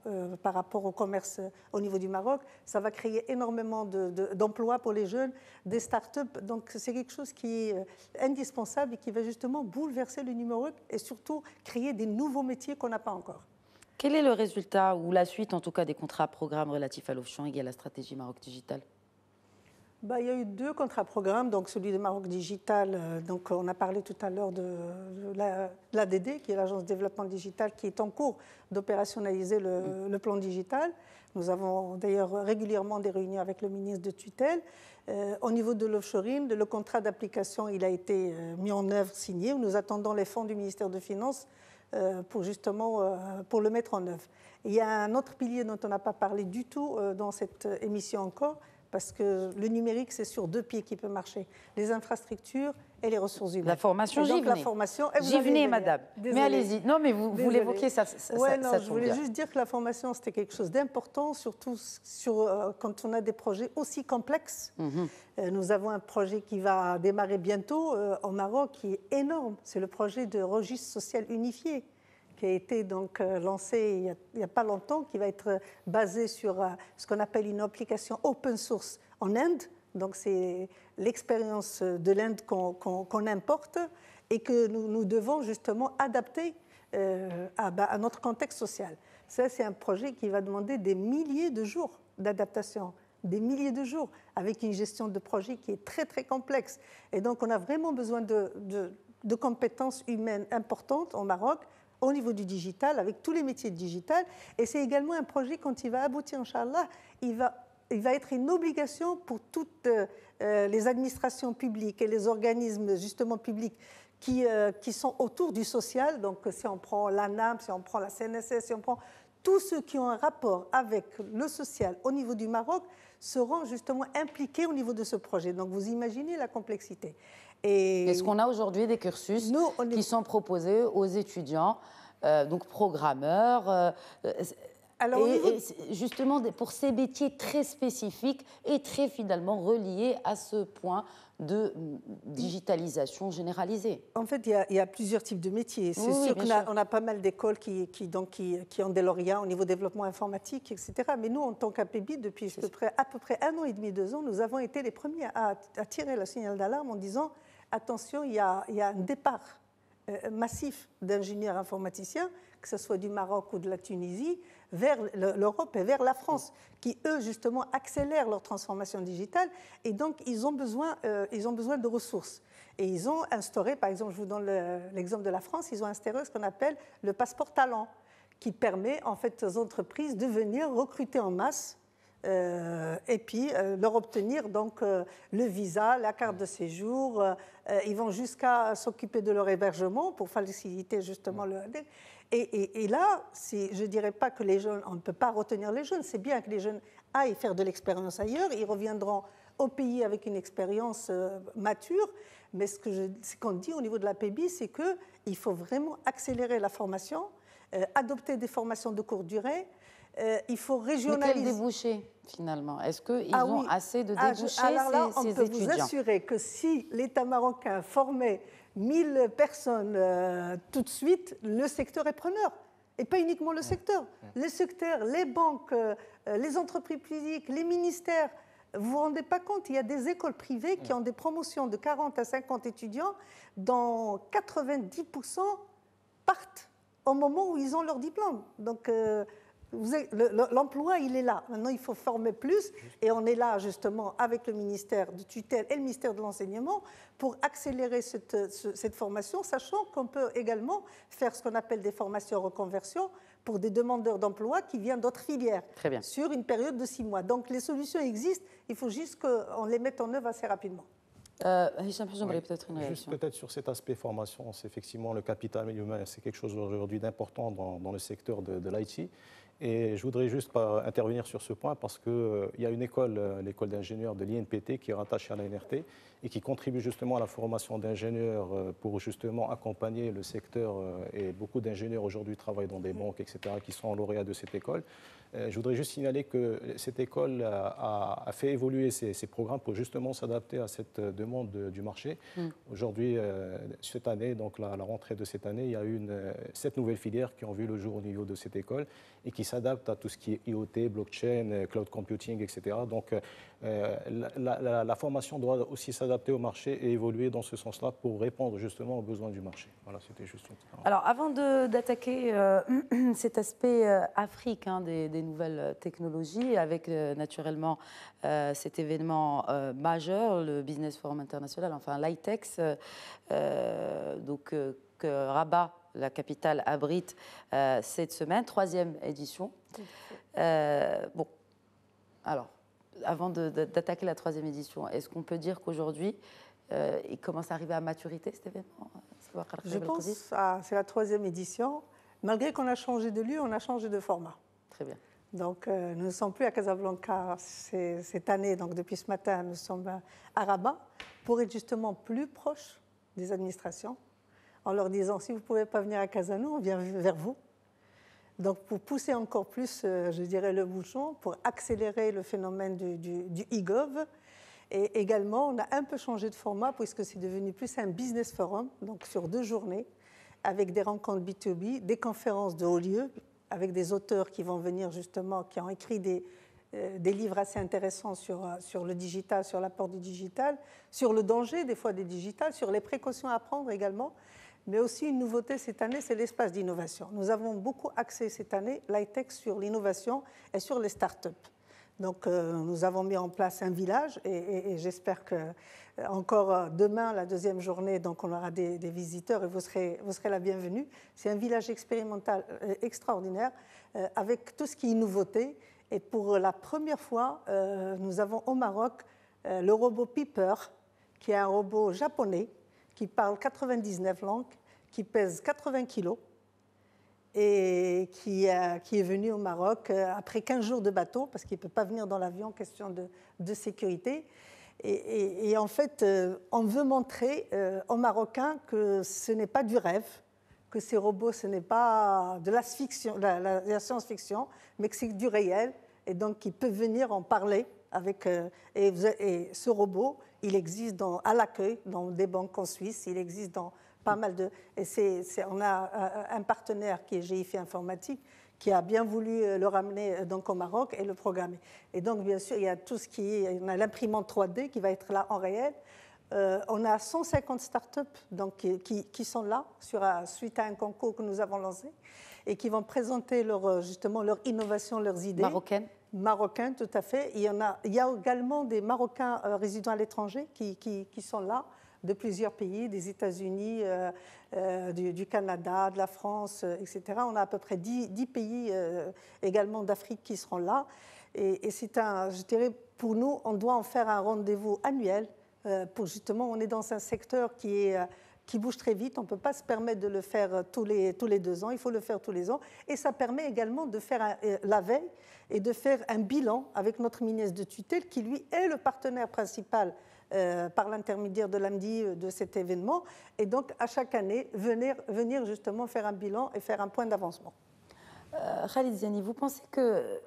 par rapport au commerce au niveau du Maroc. Ça va créer énormément d'emplois pour les jeunes, des start-up. Donc c'est quelque chose qui est indispensable et qui va justement bouleverser le numérique et surtout créer des nouveaux métiers qu'on n'a pas encore. Quel est le résultat ou la suite en tout cas des contrats-programmes relatifs à l'offshoring et à la stratégie Maroc Digital ? Il y a eu 2 contrats-programmes, donc celui de Maroc Digital, donc on a parlé tout à l'heure de l'ADD, qui est l'Agence de développement digital, qui est en cours d'opérationnaliser le plan digital. Nous avons d'ailleurs régulièrement des réunions avec le ministre de tutelle. Au niveau de l'offshoring, le contrat d'application, il a été mis en œuvre, signé. Nous attendons les fonds du ministère des Finances pour le mettre en œuvre. Et il y a un autre pilier dont on n'a pas parlé du tout dans cette émission encore, parce que le numérique, c'est sur 2 pieds qu'il peut marcher, les infrastructures et les ressources humaines. La formation, j'y venais. La formation, j'y venais, madame. Désolée. Mais allez-y. Non, mais vous l'évoquez, ça je voulais juste dire que la formation, c'était quelque chose d'important, surtout quand on a des projets aussi complexes. Nous avons un projet qui va démarrer bientôt au Maroc, qui est énorme. C'est le projet de registre social unifié, qui a été donc lancé il n'y a pas longtemps, qui va être basé sur ce qu'on appelle une application open source en Inde. Donc c'est l'expérience de l'Inde qu'on importe et que nous devons justement adapter à notre contexte social. Ça, c'est un projet qui va demander des milliers de jours d'adaptation, des milliers de jours, avec une gestion de projet qui est très, très complexe. Et donc, on a vraiment besoin de compétences humaines importantes au Maroc, au niveau du digital, avec tous les métiers de digital. Et c'est également un projet, quand il va aboutir, Inch'Allah, il va être une obligation pour toutes les administrations publiques et les organismes justement publics qui sont autour du social. Donc si on prend l'ANAM, si on prend la CNSS, si on prend tous ceux qui ont un rapport avec le social au niveau du Maroc seront justement impliqués au niveau de ce projet. Donc vous imaginez la complexité. Est-ce qu'on a aujourd'hui des cursus qui sont proposés aux étudiants, donc programmeurs Alors, et justement, pour ces métiers très spécifiques et très finalement reliés à ce point de digitalisation généralisée? En fait, il y a plusieurs types de métiers. C'est sûr qu'on a pas mal d'écoles qui ont des lauréats au niveau développement informatique, etc. Mais nous, en tant qu'APEBI, depuis à peu près 1 an et demi, 2 ans, nous avons été les premiers à tirer le signal d'alarme en disant « Attention, il y a un départ massif d'ingénieurs informaticiens, que ce soit du Maroc ou de la Tunisie, vers l'Europe et vers la France, qui, eux, justement, accélèrent leur transformation digitale. Et donc, ils ont besoin de ressources. Et ils ont instauré, par exemple, je vous donne l'exemple de la France, ils ont instauré ce qu'on appelle le passeport talent, qui permet, en fait, aux entreprises de venir recruter en masse et puis leur obtenir donc le visa, la carte de séjour. Ils vont jusqu'à s'occuper de leur hébergement pour faciliter justement le... Et là, je ne dirais pas que les jeunes, on ne peut pas retenir les jeunes, c'est bien que les jeunes aillent faire de l'expérience ailleurs, ils reviendront au pays avec une expérience mature, mais ce qu'on dit au niveau de la PEBI, c'est qu'il faut vraiment accélérer la formation, adopter des formations de courte durée. Il faut régionaliser. Mais quel débouché, finalement? Est-ce qu'ils ont assez de débouchés, alors là, ces étudiants? On peut étudiants? vous assurer que si l'État marocain formait 1000 personnes tout de suite, le secteur est preneur. Et pas uniquement le secteur. Les secteurs, les banques, les entreprises publiques, les ministères. Vous ne vous rendez pas compte, il y a des écoles privées qui ont des promotions de 40 à 50 étudiants, dont 90% partent au moment où ils ont leur diplôme. Donc, l'emploi, il est là. Maintenant, il faut former plus. Et on est là, justement, avec le ministère de tutelle et le ministère de l'Enseignement pour accélérer cette formation, sachant qu'on peut également faire ce qu'on appelle des formations reconversion pour des demandeurs d'emploi qui viennent d'autres filières. Très bien. Sur une période de 6 mois. Donc, les solutions existent. Il faut juste qu'on les mette en œuvre assez rapidement. Hicham, j'aimerais peut-être une réaction. Juste peut-être sur cet aspect formation, c'est effectivement le capital humain, c'est quelque chose aujourd'hui d'important dans le secteur de l'IT. Et je voudrais juste intervenir sur ce point parce qu'il y a une école, l'école d'ingénieurs de l'INPT, qui est rattachée à l'ANRT et qui contribue justement à la formation d'ingénieurs pour justement accompagner le secteur. Et beaucoup d'ingénieurs aujourd'hui travaillent dans des banques, etc., qui sont lauréats de cette école. Je voudrais juste signaler que cette école a fait évoluer ses programmes pour justement s'adapter à cette demande du marché. Aujourd'hui, cette année, donc la rentrée de cette année, il y a eu 7 nouvelles filières qui ont vu le jour au niveau de cette école et qui s'adaptent à tout ce qui est IoT, blockchain, cloud computing, etc. Donc la formation doit aussi s'adapter au marché et évoluer dans ce sens-là pour répondre justement aux besoins du marché. Voilà, c'était juste une petite... Alors, avant d'attaquer cet aspect Afrique des nouvelles technologies, avec naturellement cet événement majeur, le Business Forum International, enfin l'ITEX, donc que Rabat, la capitale, abrite cette semaine, 3e édition. Bon, alors, avant d'attaquer la 3e édition, est-ce qu'on peut dire qu'aujourd'hui, il commence à arriver à maturité cet événement? Je pense que c'est la 3e édition. Malgré qu'on a changé de lieu, on a changé de format. Très bien. Donc, nous ne sommes plus à Casablanca cette année, donc depuis ce matin, nous sommes à Rabat, pour être justement plus proches des administrations, en leur disant, si vous ne pouvez pas venir à Casano, on vient vers vous. Donc, pour pousser encore plus, je dirais, le bouchon, pour accélérer le phénomène du e-gov. Et également, on a un peu changé de format, puisque c'est devenu plus un business forum, donc sur 2 journées, avec des rencontres B2B, des conférences de haut lieu, avec des auteurs qui vont venir justement, qui ont écrit des livres assez intéressants sur le digital, sur l'apport du digital, sur le danger des fois du digital, sur les précautions à prendre également. Mais aussi une nouveauté cette année, c'est l'espace d'innovation. Nous avons beaucoup axé cette année l'high-tech sur l'innovation et sur les startups. Donc nous avons mis en place un village et j'espère que encore demain, la 2e journée, donc on aura des visiteurs et vous serez la bienvenue. C'est un village expérimental extraordinaire avec tout ce qui est nouveauté. Et pour la première fois, nous avons au Maroc le robot Piper, qui est un robot japonais qui parle 99 langues, qui pèse 80 kilos et qui est venu au Maroc après 15 jours de bateau, parce qu'il ne peut pas venir dans l'avion, question de sécurité. Et en fait, on veut montrer aux Marocains que ce n'est pas du rêve, que ces robots, ce n'est pas de la science-fiction, mais que c'est du réel, et donc qu'ils peuvent venir en parler avec... et ce robot, il existe à l'accueil, dans des banques en Suisse, il existe dans pas mal de... Et on a un partenaire qui est GIF Informatique, qui a bien voulu le ramener donc au Maroc et le programmer. Et donc, bien sûr, il y a tout ce qui est... On a l'imprimante 3D qui va être là en réel. On a 150 startups donc, qui sont là suite à un concours que nous avons lancé et qui vont présenter justement leur innovation, leurs idées. Marocains, tout à fait. Il y a également des Marocains résidant à l'étranger qui sont là, de plusieurs pays, des États-Unis, du Canada, de la France, etc. On a à peu près 10 pays également d'Afrique qui seront là. Et c'est je dirais, pour nous, on doit en faire un rendez-vous annuel. Pour justement, on est dans un secteur qui bouge très vite. On ne peut pas se permettre de le faire tous les 2 ans. Il faut le faire tous les ans. Et ça permet également de faire la veille et de faire un bilan avec notre ministre de tutelle, qui lui est le partenaire principal par l'intermédiaire de l'AMDI de cet événement. Et donc, à chaque année, venir justement faire un bilan et faire un point d'avancement. Khalid Ziani, vous pensez que...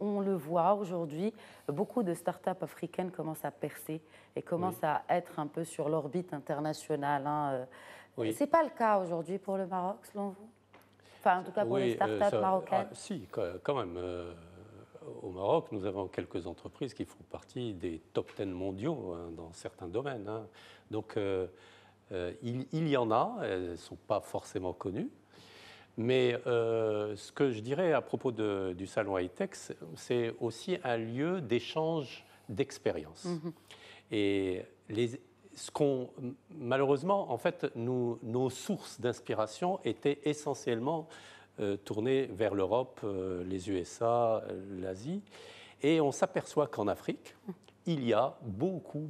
On le voit aujourd'hui, beaucoup de startups africaines commencent à percer et commencent à être un peu sur l'orbite internationale. Oui. Ce n'est pas le cas aujourd'hui pour le Maroc, selon vous? Enfin, en tout cas pour les startups marocaines. Si, quand même. Au Maroc, nous avons quelques entreprises qui font partie des top 10 mondiaux dans certains domaines. Donc, il y en a, elles ne sont pas forcément connues. Mais ce que je dirais à propos du salon high-tech, c'est aussi un lieu d'échange d'expériences. Et malheureusement, en fait, nos sources d'inspiration étaient essentiellement tournées vers l'Europe, les USA, l'Asie. Et on s'aperçoit qu'en Afrique, il y a beaucoup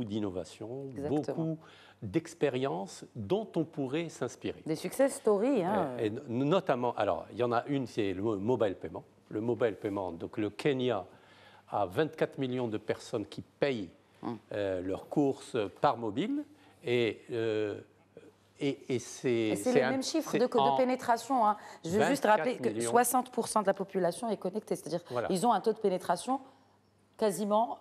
d'innovations, beaucoup d'expériences dont on pourrait s'inspirer. Des success stories. Et notamment, alors, il y en a une, c'est le mobile payment. Le mobile payment, donc le Kenya a 24 millions de personnes qui payent leurs courses par mobile. Et c'est le même chiffre de pénétration. Je veux juste rappeler que 60% de la population est connectée. C'est-à-dire qu'ils ont un taux de pénétration quasiment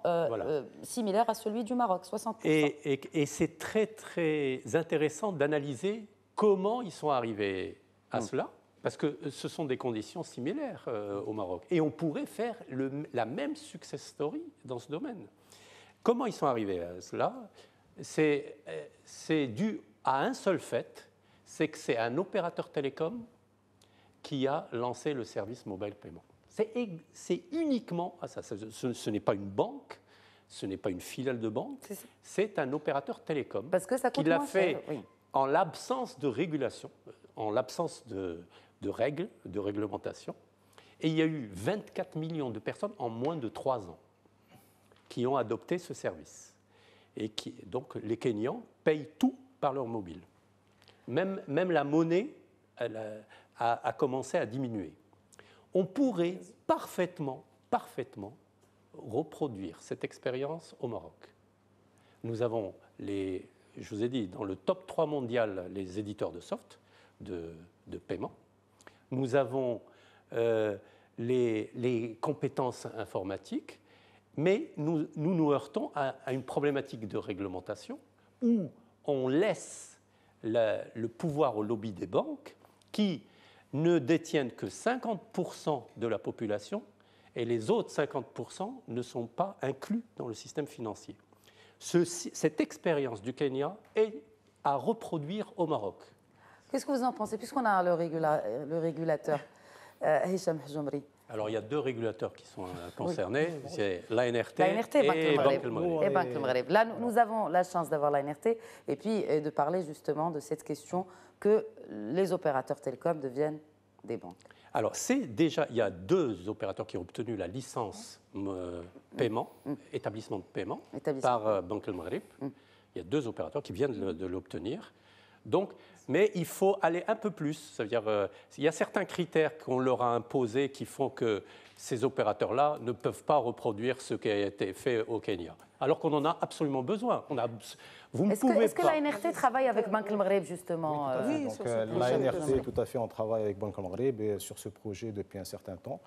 similaire à celui du Maroc, 60%. Et c'est très, très intéressant d'analyser comment ils sont arrivés à cela, parce que ce sont des conditions similaires au Maroc. Et on pourrait faire la même success story dans ce domaine. Comment ils sont arrivés à cela? C'est dû à un seul fait, c'est que c'est un opérateur télécom qui a lancé le service mobile paiement. C'est uniquement à ça. Ce n'est pas une banque, ce n'est pas une filiale de banque, c'est un opérateur télécom. Parce que ça coûte qui l'a moins fait cher, en l'absence de régulation, en l'absence de règles, de réglementation. Et il y a eu 24 millions de personnes en moins de 3 ans qui ont adopté ce service. Et donc les Kenyans payent tout par leur mobile. Même la monnaie a commencé à diminuer. on pourrait parfaitement reproduire cette expérience au Maroc. Nous avons je vous ai dit, dans le top 3 mondial, les éditeurs de soft, de paiement. Nous avons les compétences informatiques, mais nous heurtons à une problématique de réglementation où on laisse le pouvoir au lobby des banques qui ne détiennent que 50% de la population et les autres 50% ne sont pas inclus dans le système financier. Cette expérience du Kenya est à reproduire au Maroc. Qu'est-ce que vous en pensez, puisqu'on a le régulateur Hicham Hjoumri? Alors, il y a 2 régulateurs qui sont concernés, c'est l'ANRT et Banque El Maghreb. Là, nous avons la chance d'avoir l'ANRT et puis de parler justement de cette question que les opérateurs télécoms deviennent des banques. Alors, il y a 2 opérateurs qui ont obtenu la licence paiement, établissement de paiement, par Banque El Maghreb. Il y a 2 opérateurs qui viennent de l'obtenir. Donc, mais il faut aller un peu plus. Ça veut dire, il y a certains critères qu'on leur a imposés qui font que ces opérateurs-là ne peuvent pas reproduire ce qui a été fait au Kenya, alors qu'on en a absolument besoin. Est-ce que l'ANRT travaille avec Banque El Maghreb, justement? Oui, tout à fait. Donc, l'ANRT, tout à fait, on travaille avec Banque El Maghreb sur ce projet depuis un certain temps.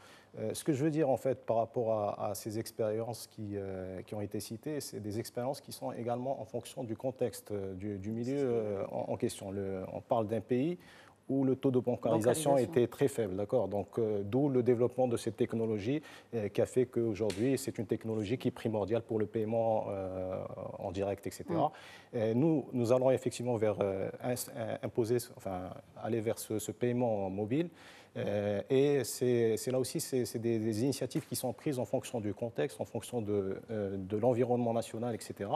Ce que je veux dire, en fait, par rapport à ces expériences qui ont été citées, c'est des expériences qui sont également en fonction du contexte, du milieu en question. On parle d'un pays où le taux de bancarisation était très faible, d'accord. Donc, d'où le développement de cette technologie qui a fait qu'aujourd'hui, c'est une technologie qui est primordiale pour le paiement en direct, etc. Nous allons effectivement aller vers ce paiement mobile. Et c'est là aussi, c'est des initiatives qui sont prises en fonction du contexte, en fonction de l'environnement national, etc.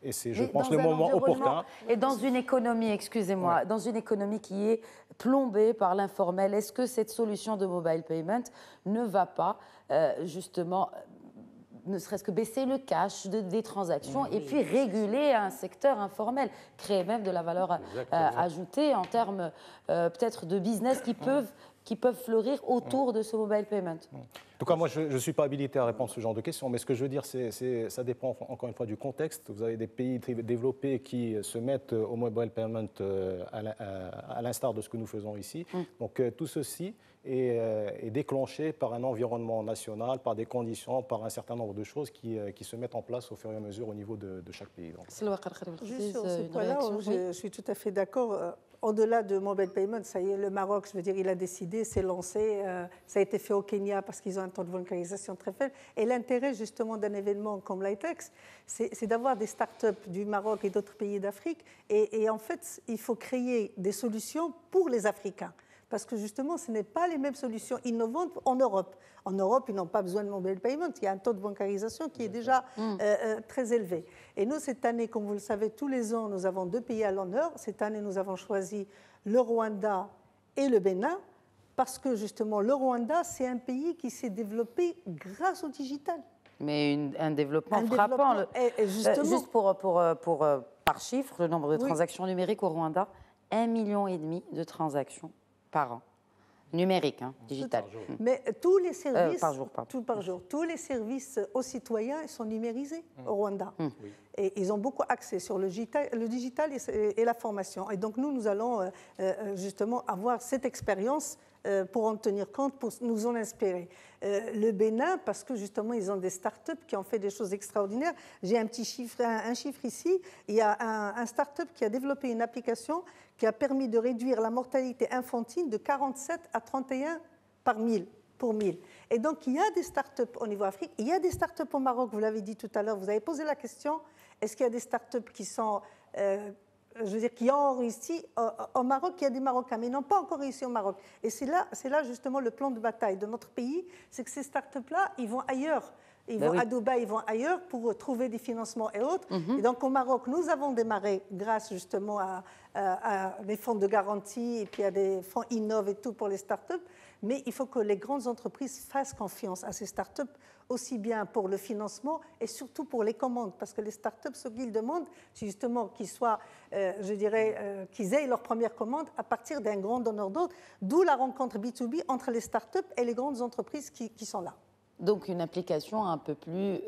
Et c'est, je pense, le moment opportun. Et dans une économie, excusez-moi, dans une économie qui est plombée par l'informel, est-ce que cette solution de mobile payment ne va pas justement ne serait-ce que baisser le cash des transactions et puis réguler un secteur informel, créer même de la valeur ajoutée en termes peut-être de business qui peuvent fleurir autour de ce mobile payment. En tout cas, moi, je ne suis pas habilité à répondre à ce genre de questions, mais ce que je veux dire, ça dépend encore une fois du contexte. Vous avez des pays développés qui se mettent au mobile payment à l'instar de ce que nous faisons ici. Donc, tout ceci est déclenché par un environnement national, par des conditions, par un certain nombre de choses qui se mettent en place au fur et à mesure au niveau de chaque pays. Juste sur ce point-là, je suis tout à fait d'accord. Au-delà de mobile payment, ça y est, le Maroc, je veux dire, il a décidé, s'est lancé. Ça a été fait au Kenya parce qu'ils ont un taux de bancarisation très faible. Et l'intérêt, justement, d'un événement comme l'ITEX, c'est d'avoir des start-up du Maroc et d'autres pays d'Afrique. Et en fait, il faut créer des solutions pour les Africains. Parce que justement, ce n'est pas les mêmes solutions innovantes en Europe. En Europe, ils n'ont pas besoin de mobile payment. Il y a un taux de bancarisation qui est déjà très élevé. Et nous, cette année, comme vous le savez, tous les ans, nous avons 2 pays à l'honneur. Cette année, nous avons choisi le Rwanda et le Bénin, parce que justement, le Rwanda, c'est un pays qui s'est développé grâce au digital. Mais un développement frappant. Justement. Juste par chiffre, le nombre de transactions numériques au Rwanda, 1,5 million de transactions par an. Numérique, digital. Mais tous les services, par jour, pardon. Par jour, tous les services aux citoyens sont numérisés au Rwanda. Et ils ont beaucoup accès sur le digital et la formation. Et donc nous allons justement avoir cette expérience pour en tenir compte, pour nous en inspirer. Le Bénin, parce que justement ils ont des start-up qui ont fait des choses extraordinaires. J'ai un chiffre ici. Il y a un start-up qui a développé une application qui a permis de réduire la mortalité infantile de 47 à 31 pour 1000. Et donc, il y a des start-up au niveau Afrique, il y a des start-up au Maroc, vous l'avez dit tout à l'heure, vous avez posé la question, est-ce qu'il y a des start-up qui sont, qui ont réussi au Maroc? Il y a des Marocains, mais ils n'ont pas encore réussi au Maroc. Et c'est là justement le plan de bataille de notre pays, c'est que ces start-up-là, ils vont ailleurs Ils vont à Dubaï, ils vont ailleurs pour trouver des financements et autres. Et donc au Maroc, nous avons démarré grâce justement à des fonds de garantie et puis à des fonds Innov et tout pour les start-up. Mais il faut que les grandes entreprises fassent confiance à ces start-up, aussi bien pour le financement et surtout pour les commandes. Parce que les start-up, ce qu'ils demandent, c'est justement qu'ils soient, qu'ils aient leur première commande à partir d'un grand donneur d'ordre. D'où la rencontre B2B entre les start-up et les grandes entreprises qui sont là. Donc une application un peu plus,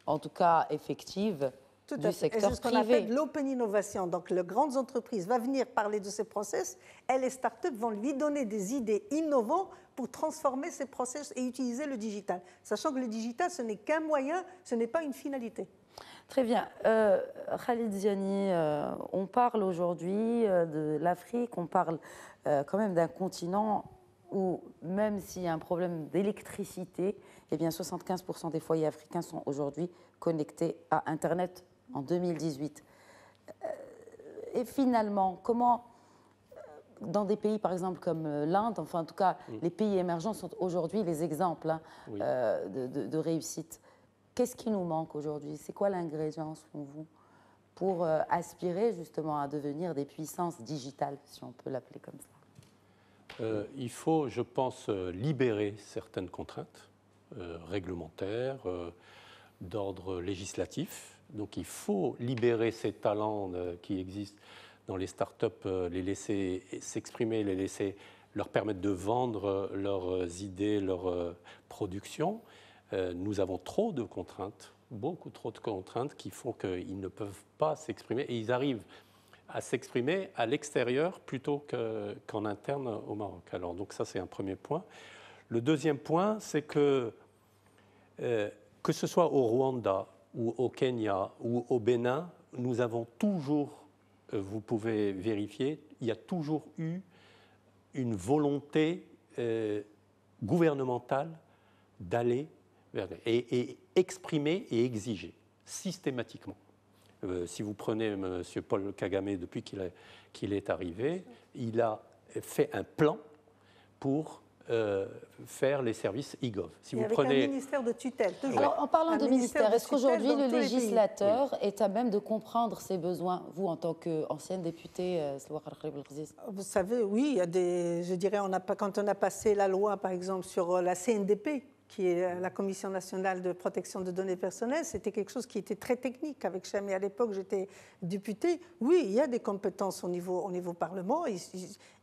en tout cas effective, du secteur privé. Et c'est ce qu'on appelle l'open innovation. Donc les grandes entreprises vont venir parler de ces process et les startups vont lui donner des idées innovantes pour transformer ces process et utiliser le digital. Sachant que le digital, ce n'est qu'un moyen, ce n'est pas une finalité. Très bien. Khalid Ziani, on parle aujourd'hui de l'Afrique, on parle quand même d'un continent où même s'il y a un problème d'électricité, eh bien 75% des foyers africains sont aujourd'hui connectés à Internet en 2018. Et finalement, comment, dans des pays par exemple comme l'Inde, enfin en tout cas les pays émergents sont aujourd'hui les exemples de réussite. Qu'est-ce qui nous manque aujourd'hui? C'est quoi l'ingrédient selon vous pour aspirer justement à devenir des puissances digitales, si on peut l'appeler comme ça? Il faut, je pense, libérer certaines contraintes réglementaires, d'ordre législatif. Donc il faut libérer ces talents qui existent dans les startups, les laisser s'exprimer, les laisser leur permettre de vendre leurs idées, leurs productions. Nous avons trop de contraintes, beaucoup trop de contraintes qui font qu'ils ne peuvent pas s'exprimer et ils arrivent à s'exprimer à l'extérieur plutôt qu'en interne au Maroc. Alors, donc ça, c'est un premier point. Le deuxième point, c'est que ce soit au Rwanda ou au Kenya ou au Bénin, nous avons toujours, vous pouvez vérifier, il y a toujours eu une volonté gouvernementale d'aller vers et exprimer et exiger systématiquement. Si vous prenez M. Paul Kagame, depuis qu'il est arrivé, il a fait un plan pour faire les services e-gov. Si vous prenez... un ministère de tutelle, toujours. Alors, en parlant de ministère, est-ce qu'aujourd'hui le législateur est à même de comprendre ses besoins, vous en tant qu'ancienne députée, Vous savez, oui, il y a des... Je dirais, quand on a passé la loi, par exemple, sur la CNDP, qui est la Commission nationale de protection de données personnelles, c'était quelque chose qui était très technique. Avec Chami, à l'époque, j'étais députée. Oui, il y a des compétences au niveau Parlement,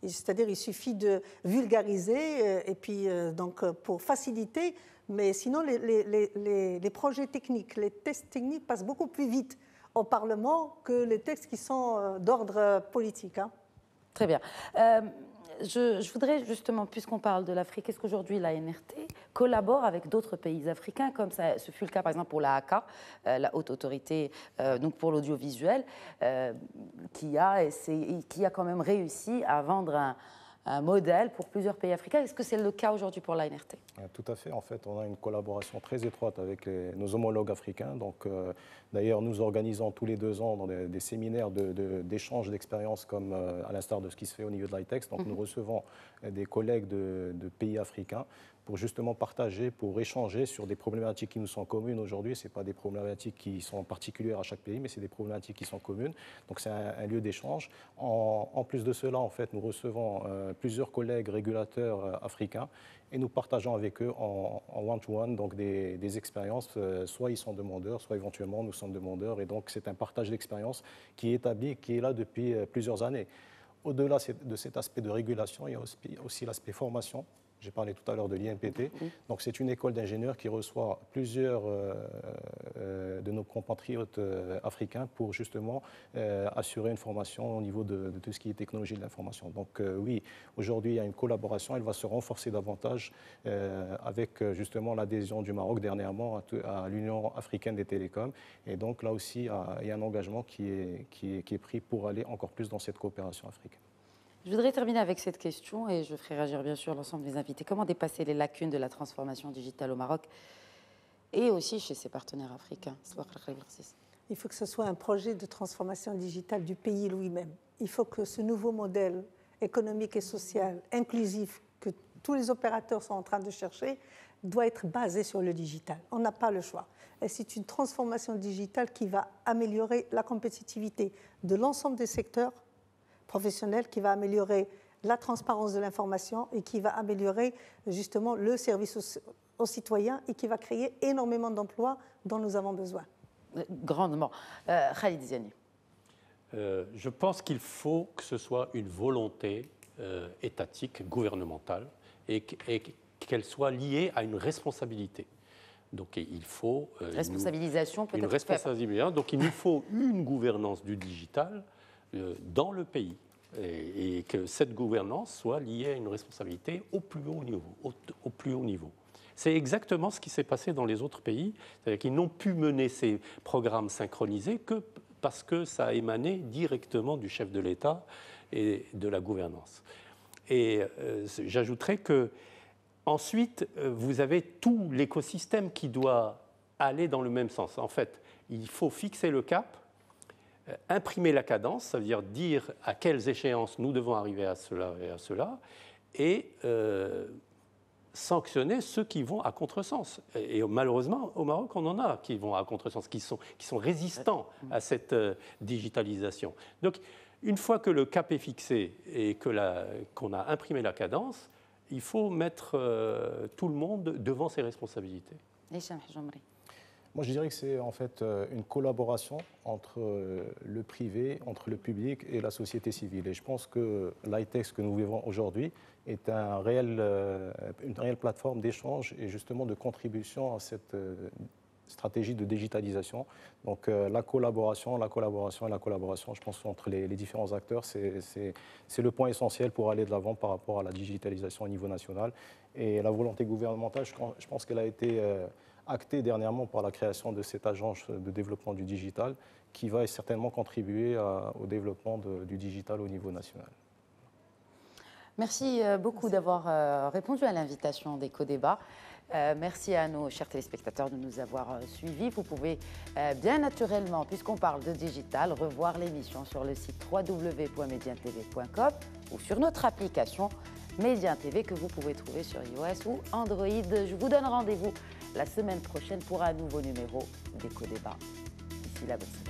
c'est-à-dire il suffit de vulgariser et puis donc pour faciliter, mais sinon les projets techniques, les tests techniques passent beaucoup plus vite au Parlement que les textes qui sont d'ordre politique. Hein. Très bien. Je voudrais justement, puisqu'on parle de l'Afrique, est-ce qu'aujourd'hui la NRT collabore avec d'autres pays africains, comme ce fut le cas par exemple pour la HACA, la Haute Autorité donc pour l'audiovisuel, qui a quand même réussi à vendre un modèle pour plusieurs pays africains. Est-ce que c'est le cas aujourd'hui pour la NRT? Tout à fait. En fait, on a une collaboration très étroite avec nos homologues africains. Donc, d'ailleurs, nous organisons tous les 2 ans dans des séminaires d'échange d'expériences, comme à l'instar de ce qui se fait au niveau de l'ITEX. Donc, nous recevons des collègues de pays africains pour justement partager, pour échanger sur des problématiques qui nous sont communes aujourd'hui. Ce n'est pas des problématiques qui sont particulières à chaque pays, mais c'est des problématiques qui sont communes. Donc c'est un lieu d'échange. En plus de cela, en fait, nous recevons plusieurs collègues régulateurs africains et nous partageons avec eux en one-to-one donc des expériences. Soit ils sont demandeurs, soit éventuellement nous sommes demandeurs. Et donc c'est un partage d'expériences qui est établi, qui est là depuis plusieurs années. Au-delà de cet aspect de régulation, il y a aussi l'aspect formation. J'ai parlé tout à l'heure de l'IMPT. Donc, c'est une école d'ingénieurs qui reçoit plusieurs de nos compatriotes africains pour justement assurer une formation au niveau de tout ce qui est technologie de l'information. Donc, oui, aujourd'hui, il y a une collaboration. Elle va se renforcer davantage avec justement l'adhésion du Maroc dernièrement à l'Union africaine des télécoms. Et donc, là aussi, il y a un engagement qui est pris pour aller encore plus dans cette coopération africaine. Je voudrais terminer avec cette question et je ferai réagir bien sûr l'ensemble des invités. Comment dépasser les lacunes de la transformation digitale au Maroc et aussi chez ses partenaires africains? Il faut que ce soit un projet de transformation digitale du pays lui-même. Il faut que ce nouveau modèle économique et social, inclusif, que tous les opérateurs sont en train de chercher, doit être basé sur le digital. On n'a pas le choix. Et c'est une transformation digitale qui va améliorer la compétitivité de l'ensemble des secteurs professionnels, qui va améliorer la transparence de l'information et qui va améliorer justement le service aux citoyens et qui va créer énormément d'emplois dont nous avons besoin. Grandement. Khalid Ziani. Je pense qu'il faut que ce soit une volonté étatique, gouvernementale, et qu'elle soit liée à une responsabilité. Donc il faut responsabilisation peut-être une responsabilisation. Donc il nous faut une gouvernance du digital dans le pays et que cette gouvernance soit liée à une responsabilité au plus haut niveau. Au plus haut niveau. C'est exactement ce qui s'est passé dans les autres pays, c'est-à-dire qu'ils n'ont pu mener ces programmes synchronisés que parce que ça a émané directement du chef de l'État et de la gouvernance. Et j'ajouterais que ensuite, vous avez tout l'écosystème qui doit aller dans le même sens. En fait, il faut fixer le cap, imprimer la cadence, ça veut dire à quelles échéances nous devons arriver à cela et à cela, et sanctionner ceux qui vont à contresens. Et malheureusement, au Maroc, on en a qui vont à contresens, qui sont résistants à cette digitalisation. Donc, une fois que le cap est fixé et qu'on a imprimé la cadence, il faut mettre tout le monde devant ses responsabilités. Moi, je dirais que c'est en fait une collaboration entre le privé, entre le public et la société civile. Et je pense que l'ITEX que nous vivons aujourd'hui est une réelle plateforme d'échange et justement de contribution à cette stratégie de digitalisation. Donc la collaboration, je pense, entre les différents acteurs, c'est le point essentiel pour aller de l'avant par rapport à la digitalisation au niveau national. Et la volonté gouvernementale, je pense qu'elle a été actée dernièrement par la création de cette agence de développement du digital qui va certainement contribuer au développement du digital au niveau national. Merci beaucoup d'avoir répondu à l'invitation d'Eco-Débat. Merci à nos chers téléspectateurs de nous avoir suivis. Vous pouvez bien naturellement, puisqu'on parle de digital, revoir l'émission sur le site www.mediantv.com ou sur notre application Médien TV que vous pouvez trouver sur iOS ou Android. Je vous donne rendez-vous la semaine prochaine pour un nouveau numéro d'Eco-Débat. D'ici là, bonne semaine.